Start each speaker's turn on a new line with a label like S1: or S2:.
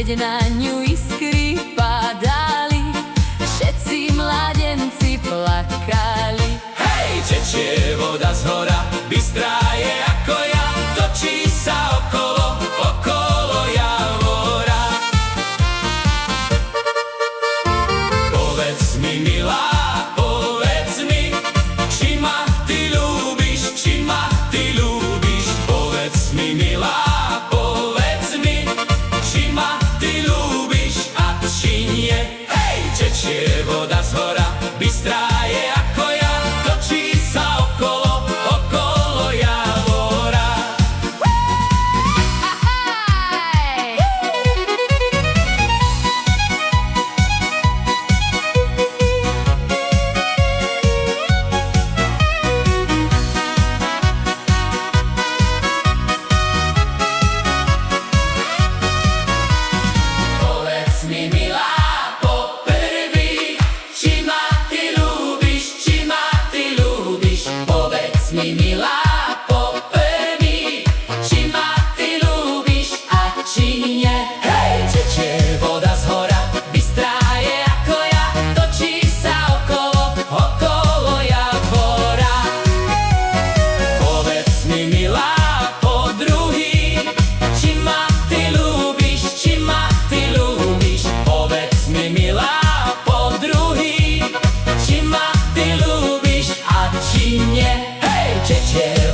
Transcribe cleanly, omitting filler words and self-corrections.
S1: keď na ňu iskry padali, všetci mladenci plakali.
S2: Hej, tečie voda zhora, bystrá je ako ja, točí sa okolo, okolo Javora. Povedz mi, milá, povedz mi, či ma ty ľúbiš, či ma ty ľúbiš. Povedz mi, milá, povedz mi, či ma ty ľúbiš a či nie. Hej, tečie voda zhora, bystrá je ako ja, točí sa okolo, okolo Javora. Povedz mi, milá, poprvý, či ma ty ľúbiš, či ma ty ľúbiš. Povedz mi, milá, poprvý, či ma ty ľúbiš a či nie. Hej, tečie voda zhora, bystrá je ako ja, točí sa okolo, okolo Javora. Povedz mi, milá, po druhý, či ma ty ľúbiš, či ma ty ľúbiš. Povedz mi, milá, po druhý, či ma ty ľúbiš a či nie. Hej, tečie